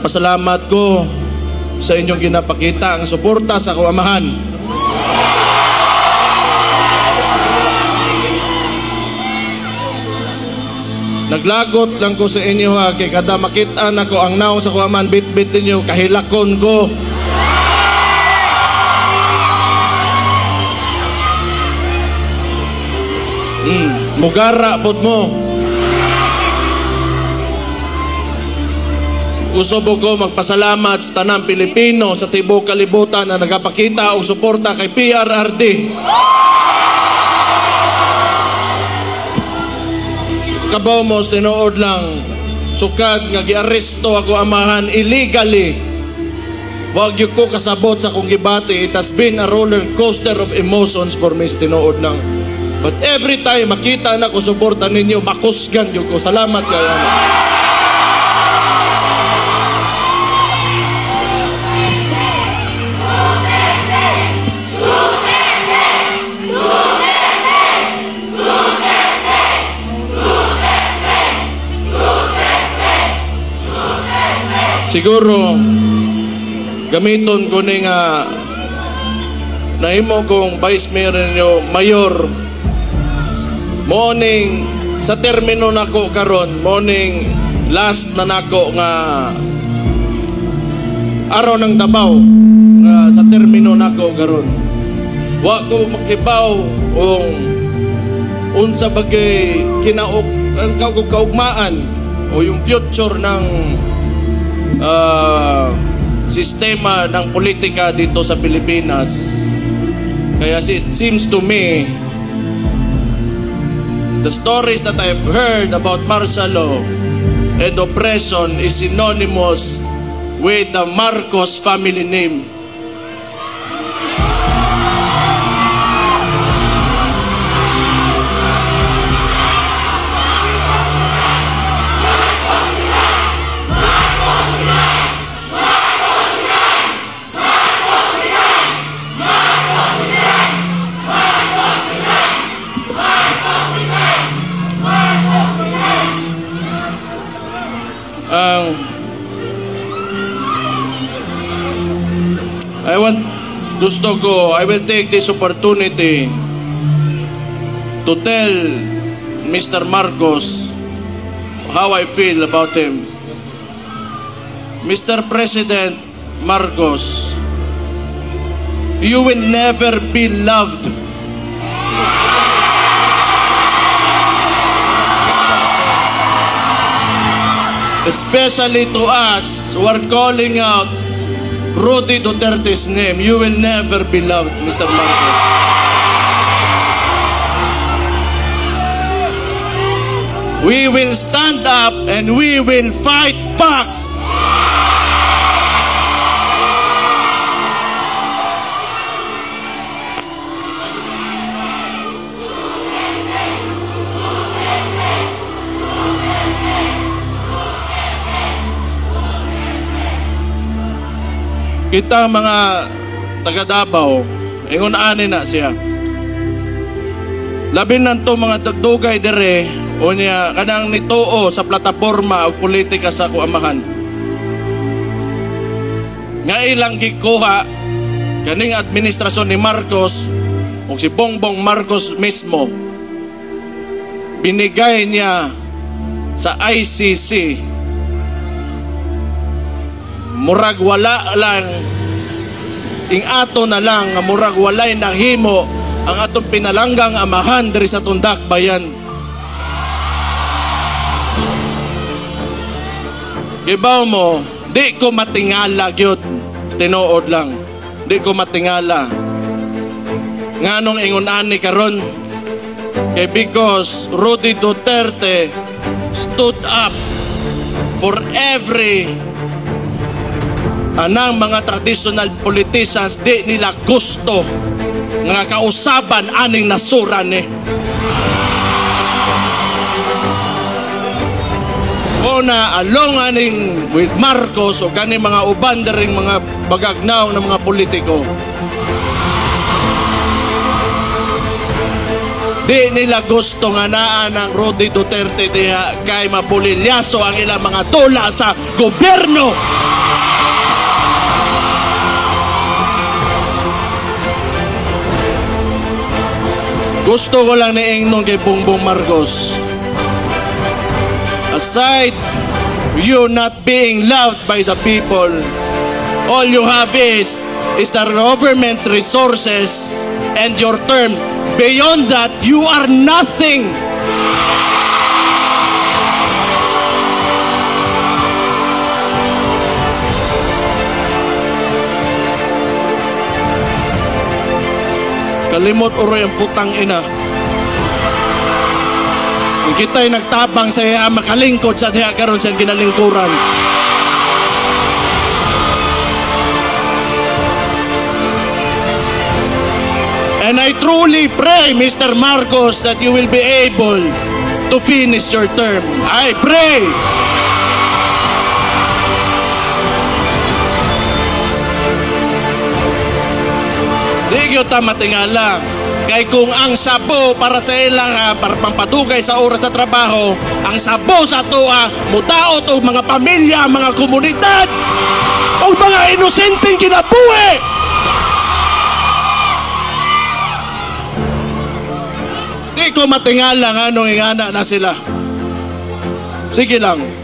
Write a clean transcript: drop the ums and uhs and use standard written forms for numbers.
Pasalamat ko sa inyong ginapakita ang suporta sa akong amahan. Naglagot lang ko sa inyo ha, kay kada makita na ko ang naong sa akong amahan, bit-bit ninyo, kahilakon ko. Mugara pod mo. Gusto ko magpasalamat sa tanang Pilipino sa tibuok kalibutan na nagapakita o suporta kay PRRD. Kabaw mo, tinuod lang, sukad nga giaresto ako amahan illegally. Wag yung ko kasabot sa kong gibati. It has been a roller coaster of emotions for me, tinuod lang. But every time makita na ko suporta ninyo, makusgan yung ko. Salamat kayo. Siguro gamiton ko ni nga nahimo kong vice mayor ninyo, mayor. Morning sa termino nako karon, morning last na nako nga araw ng Davao sa termino nako karon. Wa ko makibaw unsa bagay kinaok ang kaugmaan o yung future ng sistema ng politika dito sa Pilipinas. Kaya it seems to me the stories that I've heard about martial law and oppression is synonymous with the Marcos family name. I will take this opportunity to tell Mr. Marcos how I feel about him. Mr. President Marcos, you will never be loved. Especially to us who are calling out Rudy Duterte's name. You will never be loved, Mr. Marcos. We will stand up and we will fight back. Kita mga taga Davao, ingon ani na siya. Labi nanto mga tagdugay dire o niya kanang nituo sa plataporma o politika sa kuamahan. Nga ilang gikuha kaning administrasyon ni Marcos o si Bongbong Marcos mismo, binigay niya sa ICC. Murag wala lang ing ato na lang nga murag walay nang himo ang atong pinalanggang amahan diri sa Tundak Bayan. Gibaw mo, di ko matingala gyud, tinuod lang. Di ko matingala. Nganong ingon ani karon? Kay because Rudy Duterte stood up for every anang mga traditional politicians. Di nila gusto nga kausaban aning nasuran eh. Una, along aning with Marcos o kani mga uban ring mga bagagnaw ng mga politiko. Di nila gusto nga naa ng Rudy Duterte diha kay mapulilyaso ang ilang mga tula sa gobyerno. Gusto ko lang niingnon kay Bongbong Marcos. Aside you not being loved by the people, all you have is the government's resources and your term. Beyond that, you are nothing. Kalimot uroy ang putang ina. Kung kita'y nagtabang sa iya, makalingkod sa diha karon sa ginalingkuran. And I truly pray, Mr. Marcos, that you will be able to finish your term. I pray. Di ta matingala. Kay kung ang sabo para sa ilang para pampadugay sa oras sa trabaho, ang sabo sa tuwa, mutaot o mga pamilya, mga komunidad, o mga inosenteng kinabuhi. Di ko matingala nga nung ingana na sila. Sige lang.